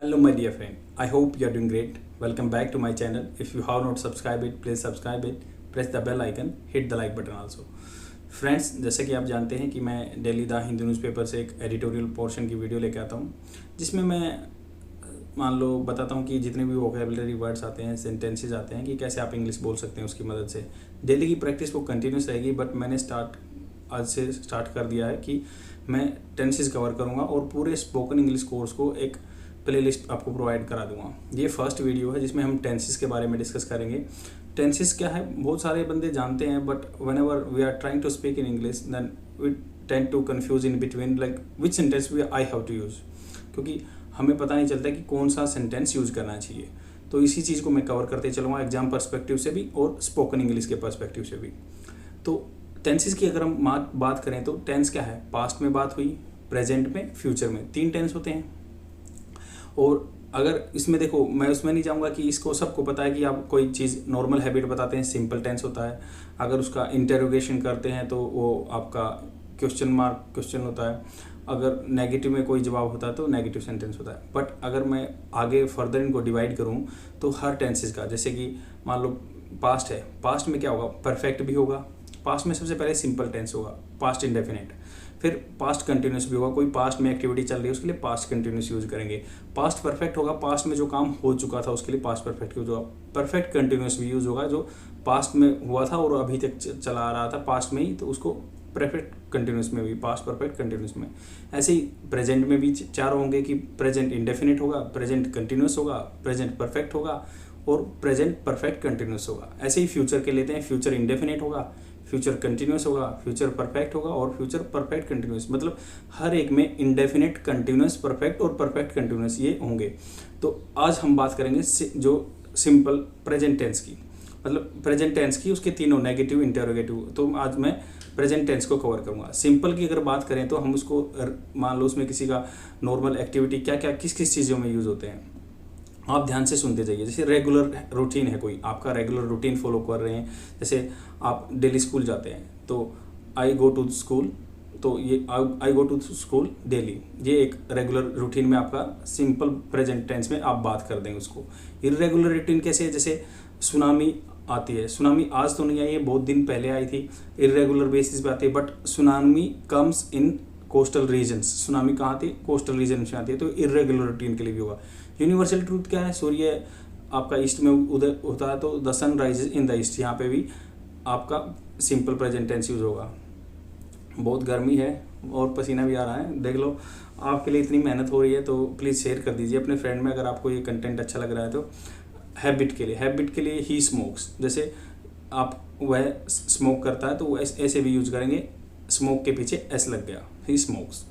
Hello my dear friend, I hope you are doing great. Welcome back to my channel. If you have not subscribed it, please subscribe it. Press the bell icon, hit the like button also. Friends, जैसे कि आप जानते हैं कि मैं daily the Hindu newspaper से एक editorial portion की वीडियो लेके आता हूँ, जिसमें मैं मान लो बताता हूँ कि जितने भी वोकेबलरी वर्ड्स आते हैं, सेंटेंसेस आते हैं कि कैसे आप इंग्लिश बोल सकते हैं उसकी मदद से। डेली की प्रैक्टिस वो कंटिन्यूस रहेगी, बट मैंने आज से स्टार्ट कर दिया है कि मैं टेंसेस कवर करूँगा और पूरे स्पोकन इंग्लिश कोर्स को एक प्लेलिस्ट आपको प्रोवाइड करा दूंगा। ये फर्स्ट वीडियो है जिसमें हम टेंसेस के बारे में डिस्कस करेंगे। टेंसेस क्या है बहुत सारे बंदे जानते हैं, but whenever we are trying to speak in English then we tend to confuse in between like which sentence we I have to use, क्योंकि हमें पता नहीं चलता कि कौन सा सेंटेंस यूज़ करना चाहिए। तो इसी चीज़ को मैं कवर करते चलूँगा एग्जाम पर्सपेक्टिव से भी और स्पोकन इंग्लिश के पर्सपेक्टिव से भी। तो टेंसेस की अगर हम बात करें तो टेंस क्या है, पास्ट में बात हुई, प्रेजेंट में, फ्यूचर में, 3 टेंस होते हैं। और अगर इसमें देखो, मैं उसमें नहीं जाऊंगा कि इसको सबको पता है कि आप कोई चीज़ नॉर्मल हैबिट बताते हैं, सिंपल टेंस होता है। अगर उसका इंटरोगेशन करते हैं तो वो आपका क्वेश्चन मार्क क्वेश्चन होता है। अगर नेगेटिव में कोई जवाब होता है तो नेगेटिव सेंटेंस होता है। बट अगर मैं आगे फर्दर इनको डिवाइड करूँ तो हर टेंसेस का, जैसे कि मान लो पास्ट है, पास्ट में क्या होगा, परफेक्ट भी होगा। पास्ट में सबसे पहले सिंपल टेंस होगा, पास्ट इंडेफिनिट। फिर पास्ट कंटिन्यूस भी होगा, कोई पास्ट में एक्टिविटी चल रही है उसके लिए पास्ट कंटिन्यूस यूज करेंगे। पास्ट परफेक्ट होगा, पास्ट में जो काम हो चुका था उसके लिए पास्ट परफेक्ट यूज होगा। परफेक्ट कंटिन्यूस भी यूज होगा, जो पास्ट में हुआ था और अभी तक चला आ रहा था पास्ट में ही, तो उसको परफेक्ट कंटिन्यूस में भी, पास्ट परफेक्ट कंटिन्यूस में। ऐसे ही प्रेजेंट में भी 4 होंगे कि प्रेजेंट इंडेफिनिट होगा, प्रेजेंट कंटिन्यूस होगा, प्रेजेंट परफेक्ट होगा और प्रेजेंट परफेक्ट कंटिन्यूस होगा। ऐसे ही फ्यूचर के लेते हैं, फ्यूचर इंडेफिनिट होगा, फ्यूचर कंटिन्यूस होगा, फ्यूचर परफेक्ट होगा और फ्यूचर परफेक्ट कंटिन्यूस। मतलब हर एक में इंडेफिनिट, कंटिन्यूस, परफेक्ट और परफेक्ट कंटिन्यूस ये होंगे। तो आज हम बात करेंगे जो सिंपल प्रेजेंट टेंस की, मतलब प्रेजेंट टेंस की, उसके तीनों नेगेटिव, इंटरोगेटिव। तो आज मैं प्रेजेंट टेंस को कवर करूंगा। सिंपल की अगर बात करें तो हम उसको मान लो उसमें किसी का नॉर्मल एक्टिविटी क्या क्या किस किस चीज़ों में यूज़ होते हैं, आप ध्यान से सुनते जाइए। जैसे रेगुलर रूटीन है, कोई आपका रेगुलर रूटीन फॉलो कर रहे हैं, जैसे आप डेली स्कूल जाते हैं तो आई गो टू स्कूल, तो ये आई गो टू स्कूल डेली, ये एक रेगुलर रूटीन में आपका सिंपल प्रेजेंट टेंस में आप बात कर देंगे उसको। इर्रेगुलर रूटीन कैसे है, जैसे सुनामी आती है, सुनामी आज तो नहीं आई है, बहुत दिन पहले आई थी, इर्रेगुलर बेसिस पे आती है, but tsunami comes in coastal regions. Tsunami कहाँ आती है, कोस्टल रीजन में आती है, तो इर्रेगुलर रूटीन के लिए भी होगा। यूनिवर्सल ट्रूथ क्या है, सूर्य आपका ईस्ट में उदय होता है तो the sun rises in the east, यहाँ पे भी आपका सिंपल प्रेजेंट टेंस यूज होगा। बहुत गर्मी है और पसीना भी आ रहा है, देख लो, आपके लिए इतनी मेहनत हो रही है तो प्लीज़ शेयर कर दीजिए अपने फ्रेंड में अगर आपको ये कंटेंट अच्छा लग रहा है तो। हैबिट के लिए ही स्मोक्स, जैसे आप वह स्मोक करता है तो वो ऐसे भी यूज करेंगे, स्मोक के पीछे एस लग गया, ही स्मोक्स।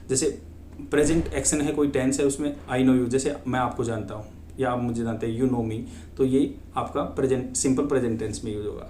जैसे प्रेजेंट एक्शन है, कोई टेंस है, उसमें आई नो यू, जैसे मैं आपको जानता हूँ या आप मुझे जानते हैं, यू नो मी, तो ये आपका प्रेजेंट सिंपल प्रेजेंट टेंस में यूज होगा।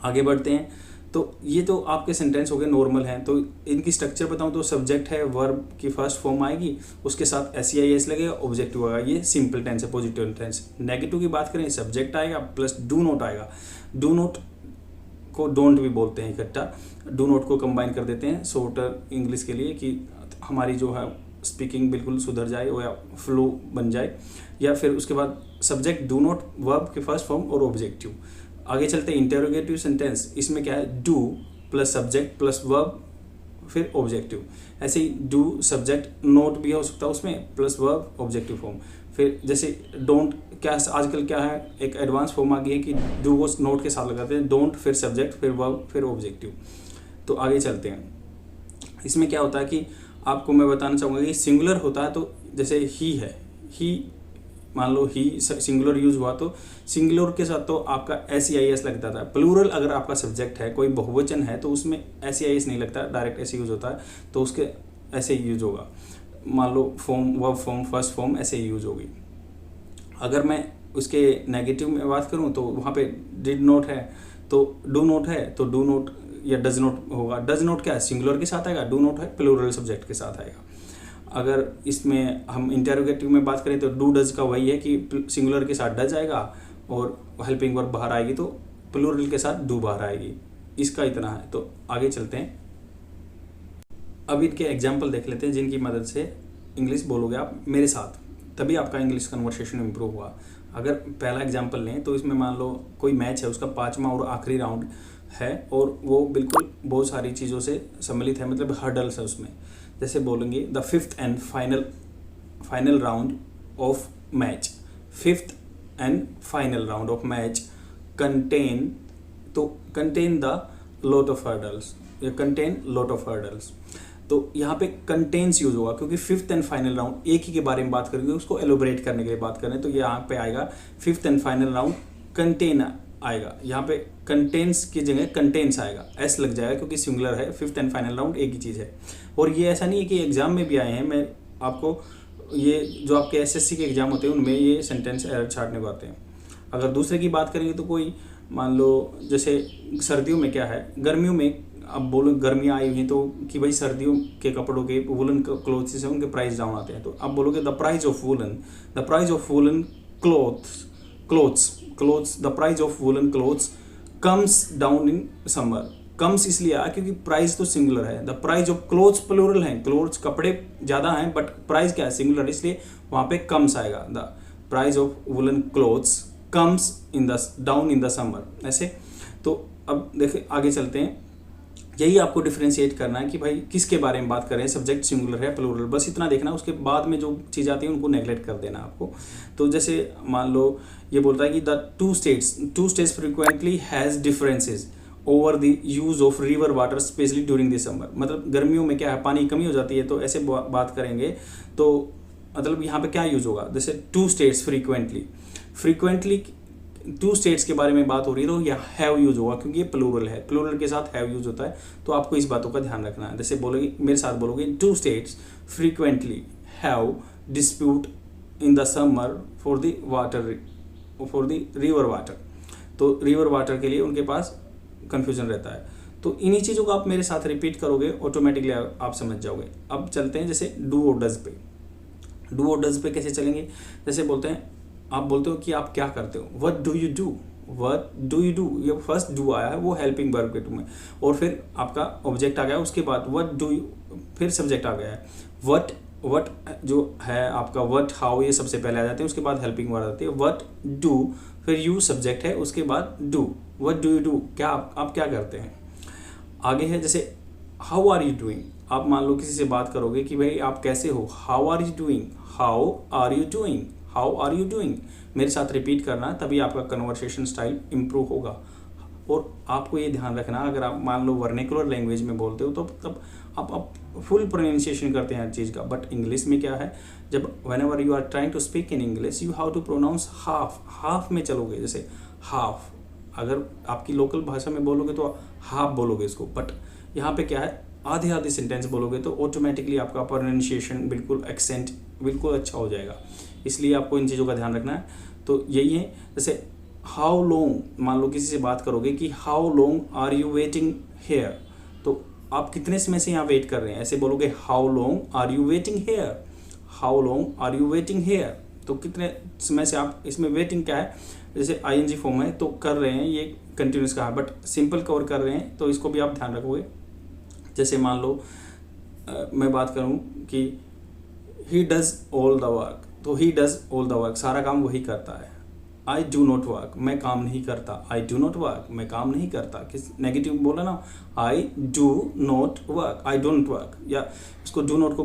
आगे बढ़ते हैं, तो ये तो आपके सेंटेंस हो गए नॉर्मल हैं। तो इनकी स्ट्रक्चर बताऊँ तो सब्जेक्ट है, वर्ब की फर्स्ट फॉर्म आएगी, उसके साथ SEIS लगेगा, ऑब्जेक्टिव आएगा, ये सिंपल टेंस है, पॉजिटिव टेंस। नेगेटिव की बात करें, सब्जेक्ट आएगा प्लस डू नॉट आएगा। डू नॉट को डोंट भी बोलते हैं इकट्ठा, डू नॉट को कंबाइन कर देते हैं शॉर्टर इंग्लिश के लिए कि हमारी जो है स्पीकिंग बिल्कुल सुधर जाए या फ्लो बन जाए। या फिर उसके बाद सब्जेक्ट, डू नॉट, वर्ब के फर्स्ट फॉर्म और ऑब्जेक्टिव। आगे चलते हैं इंटरोगेटिव सेंटेंस, इसमें क्या है, do plus subject plus verb फिर ऑब्जेक्टिव। ऐसे ही डू सब्जेक्ट, नोट भी हो सकता है उसमें, प्लस वर्ब ऑब्जेक्टिव फॉर्म। फिर जैसे डोंट, क्या आजकल क्या है, एक एडवांस फॉर्म आ गई है कि डू को नोट के साथ लगाते हैं, डोंट फिर सब्जेक्ट फिर वर्ब फिर ऑब्जेक्टिव। तो आगे चलते हैं, इसमें क्या होता है कि आपको मैं बताना चाहूँगा कि सिंगुलर होता है तो जैसे ही है, ही मान लो ही सिंगुलर यूज हुआ तो सिंगुलर के साथ तो आपका SEIS लगता था। प्लूरल अगर आपका सब्जेक्ट है, कोई बहुवचन है, तो उसमें SEIS नहीं लगता, डायरेक्ट ऐसे यूज होता है, तो उसके ऐसे ही यूज होगा। मान लो form, verb form, first form ऐसे ही यूज होगी। अगर मैं उसके नेगेटिव में बात करूँ तो वहाँ पे डिड नॉट है तो डू नॉट है, तो डू नॉट या डज नॉट होगा। डज नॉट क्या है, सिंगुलर के साथ आएगा, डू नॉट है प्लूरल सब्जेक्ट के साथ आएगा। अगर इसमें हम इंटरोगेटिव में बात करें तो डू डज का वही है कि सिंगुलर के साथ डज आएगा और हेल्पिंग वर्ब बाहर आएगी तो प्लूरल के साथ डू बाहर आएगी। इसका इतना है। तो आगे चलते हैं, अब इनके एग्जाम्पल देख लेते हैं जिनकी मदद से इंग्लिश बोलोगे आप मेरे साथ। तभी आपका इंग्लिश कन्वर्सेशन इम्प्रूव हुआ। अगर पहला एग्जांपल लें तो इसमें मान लो कोई मैच है, उसका 5वां और आखिरी राउंड है और वो बिल्कुल बहुत सारी चीज़ों से सम्मिलित है, मतलब हर्डल्स है उसमें। जैसे बोलेंगे the 5th and final round of match, 5th and final round of match contain, तो contain the lot of hurdles, या कंटेन लॉट ऑफ हर्डल्स। तो यहाँ पे कंटेन्स यूज होगा क्योंकि 5th एंड फाइनल राउंड एक ही के बारे में बात करेंगे, उसको एलोबरेट करने के लिए बात करें तो यहाँ पे आएगा 5th and final round contain आएगा। यहाँ पे कंटेन्स की जगह कंटेन्स आएगा, एस लग जाएगा क्योंकि सिंगुलर है, 5th एंड फाइनल राउंड एक ही चीज़ है। और ये ऐसा नहीं है कि एग्जाम में भी आए हैं, मैं आपको ये जो आपके एसएससी के एग्जाम होते हैं उनमें ये सेंटेंस एरर छाटने को आते हैं। अगर दूसरे की बात करेंगे तो कोई मान लो जैसे सर्दियों में क्या है, गर्मियों में अब बोलो गर्मियाँ आई हुई हैं तो कि भाई सर्दियों के कपड़ों के वुलन क्लोथ्स से उनके प्राइस डाउन आते हैं, तो आप बोलोगे the price of woollen clothes the price of woollen clothes comes down in summer. Comes इसलिए आया क्योंकि प्राइस तो सिंगुलर है, the price of clothes plural हैं, क्लोथ्स कपड़े ज़्यादा हैं बट प्राइस क्या है, सिंगुलर, इसलिए वहाँ पे कम्स आएगा। The price of woollen clothes comes down in the summer, ऐसे। तो अब देखिए आगे चलते हैं, यही आपको डिफ्रेंशिएट करना है कि भाई किसके बारे में बात कर रहे हैं, सब्जेक्ट सिंगुलर है प्लूरल, बस इतना देखना। उसके बाद में जो चीज़ आती है उनको नेगलेक्ट कर देना आपको। तो जैसे मान लो ये बोलता है कि the two states frequently has differences over the use of river water specially during the summer. मतलब गर्मियों में क्या है, पानी की कमी हो जाती है, तो ऐसे बात करेंगे तो मतलब यहाँ पे क्या यूज होगा, जैसे two states frequently two states के बारे में बात हो रही है तो यह हैव यूज होगा क्योंकि ये प्लूरल है, प्लूरल के साथ हैव यूज होता है, तो आपको इस बातों का ध्यान रखना है। जैसे बोलोगे, मेरे साथ बोलोगे, two states frequently have dispute in the summer for the river water. तो रिवर वाटर के लिए उनके पास कंफ्यूजन रहता है। तो इन्हीं चीज़ों को आप मेरे साथ रिपीट करोगे, ऑटोमेटिकली आप समझ जाओगे। अब चलते हैं जैसे डू और डज पे। डू और डज पे कैसे चलेंगे, जैसे बोलते हैं, आप बोलते हो कि आप क्या करते हो, व्हाट डू यू डू, ये फर्स्ट डू आया है वो हेल्पिंग वर्ब के टू में, और फिर आपका ऑब्जेक्ट आ गया, उसके बाद व्हाट डू यू, फिर सब्जेक्ट आ गया है। व्हाट जो है आपका व्हाट हाउ ये सबसे पहले आ जाते हैं, उसके बाद हेल्पिंग वर्ब आती है। व्हाट डू, फिर यू सब्जेक्ट है, उसके बाद do, what do you do, क्या आप क्या करते हैं। आगे है जैसे हाउ आर यू डूइंग, आप मान लो किसी से बात करोगे कि भाई आप कैसे हो, हाउ आर यू डूइंग, मेरे साथ रिपीट करना, तभी आपका कन्वर्सेशन स्टाइल इम्प्रूव होगा। और आपको ये ध्यान रखना, अगर आप मान लो वर्नेकुलर लैंग्वेज में बोलते हो तो तब आप फुल प्रोनाउंसिएशन करते हैं हर चीज़ का, बट इंग्लिश में क्या है, जब whenever you are trying to speak in English you have to pronounce half में चलोगे। जैसे हाफ, अगर आपकी लोकल भाषा में बोलोगे तो हाफ बोलोगे इसको, बट यहाँ पे क्या है, आधे सेंटेंस बोलोगे तो ऑटोमेटिकली आपका प्रोनाउंसिएशन बिल्कुल एक्सेंट बिल्कुल अच्छा हो जाएगा। इसलिए आपको इन चीज़ों का ध्यान रखना है। तो यही है, जैसे हाउ लॉन्ग, मान लो किसी से बात करोगे कि how long are you waiting here, तो आप कितने समय से यहाँ वेट कर रहे हैं, ऐसे बोलोगे how long are you waiting here, तो कितने समय से आप इसमें वेटिंग क्या है, जैसे आईएनजी फॉर्म है तो कर रहे हैं, ये कंटिन्यूस का है, बट सिंपल कवर कर रहे हैं तो इसको भी आप ध्यान रखोगे। जैसे मान लो मैं बात करूँ कि he does all the work, तो he does all the work, सारा काम वही करता है। आई डू नॉट वर्क, मैं काम नहीं करता, किस नेगेटिव बोला ना, आई डू नॉट वर्क, या इसको डू नॉट को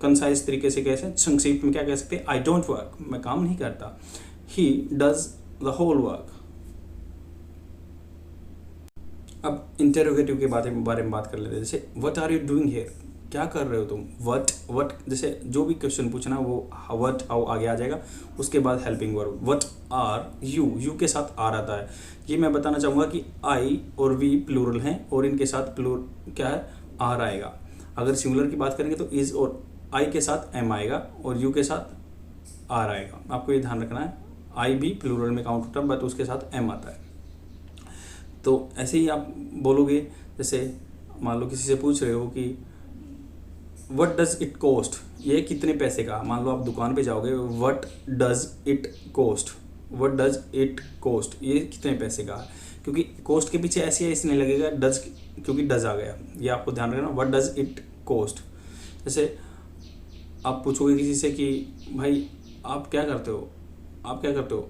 कंसाइज तरीके से कैसे संक्षिप्त में क्या कह सकते हैं, आई डोंट वर्क, मैं काम नहीं करता। He does the whole work. अब इंटेरोगेटिव के बारे में बात कर लेते हैं। जैसे what are you doing here, क्या कर रहे हो तुम, व्हाट जैसे जो भी क्वेश्चन पूछना वो व्हाट हाउ आगे आ जाएगा, उसके बाद helping verb. What are you के साथ आर आता है। ये मैं बताना चाहूँगा कि आई और वी प्लूरल हैं और इनके साथ क्या है, आर आएगा। अगर सिंगुलर की बात करेंगे तो इज और आई के साथ एम आएगा और यू के साथ आर आएगा। आपको ये ध्यान रखना है, आई भी प्लूरल में काउंट होता है बट उसके साथ एम आता है। तो ऐसे ही आप बोलोगे, जैसे मान लो किसी से पूछ रहे हो कि व्हाट डज इट कोस्ट, ये कितने पैसे का, मान लो आप दुकान पे जाओगे, व्हाट डज इट कोस्ट, ये कितने पैसे का है, क्योंकि कोस्ट के पीछे ऐसे है इसलिए लगेगा डज, क्योंकि डज आ गया, ये आपको ध्यान रखना। व्हाट डज इट कोस्ट, जैसे आप पूछोगे किसी से कि भाई आप क्या करते हो, आप क्या करते हो,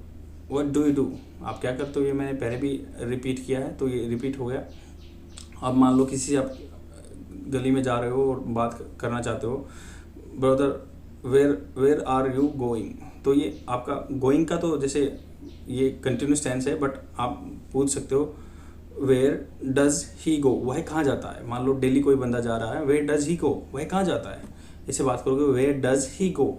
व्हाट डू यू डू, आप क्या करते हो, ये मैंने पहले भी रिपीट किया है तो ये रिपीट हो गया। अब मान लो किसी से आप गली में जा रहे हो और बात करना चाहते हो, brother where where are you going, तो ये आपका गोइंग का तो जैसे ये कंटिन्यूस टेंस है, बट आप पूछ सकते हो वेयर डज ही गो, वह कहाँ जाता है। मान लो डेली कोई बंदा जा रहा है, वेयर डज ही गो, वह कहाँ जाता है, ऐसे बात करोगे वेयर डज ही गो।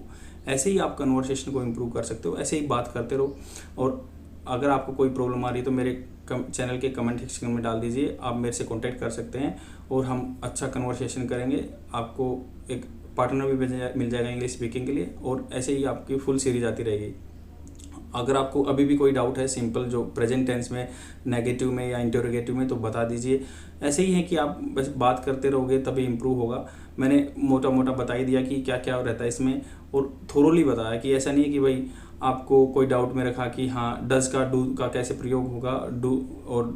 ऐसे ही आप कन्वर्सेशन को इम्प्रूव कर सकते हो, ऐसे ही बात करते रहो। और अगर आपको कोई प्रॉब्लम आ रही है तो मेरे चैनल के कमेंट सेक्शन में डाल दीजिए, आप मेरे से कांटेक्ट कर सकते हैं और हम अच्छा कन्वर्सेशन करेंगे। आपको एक पार्टनर भी मिल जाएगा इंग्लिश स्पीकिंग के लिए, और ऐसे ही आपकी फुल सीरीज आती रहेगी। अगर आपको अभी भी कोई डाउट है सिंपल जो प्रेजेंट टेंस में, नेगेटिव में या इंटरोगेटिव में, तो बता दीजिए। ऐसे ही है कि आप बस बात करते रहोगे तभी इम्प्रूव होगा। मैंने मोटा मोटा बता ही दिया कि क्या क्या रहता है इसमें, और थोरोली बताया कि ऐसा नहीं है कि भाई आपको कोई डाउट में रखा कि हाँ डज का डू का कैसे प्रयोग होगा, डू और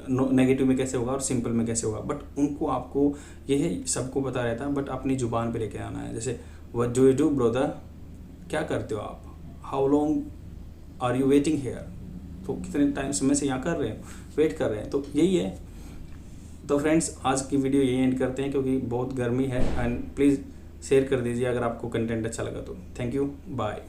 नेगेटिव में कैसे होगा और सिंपल में कैसे होगा, बट उनको आपको यह सबको पता रहता है, बट अपनी ज़ुबान पे लेके आना है। जैसे what do you do brother, क्या करते हो आप, how long are you waiting here, तो कितने टाइम समय से यहाँ कर रहे हैं, वेट कर रहे हैं, तो यही है। तो फ्रेंड्स आज की वीडियो यही एंड करते हैं क्योंकि बहुत गर्मी है, एंड प्लीज़ शेयर कर दीजिए अगर आपको कंटेंट अच्छा लगा तो। Thank you, bye.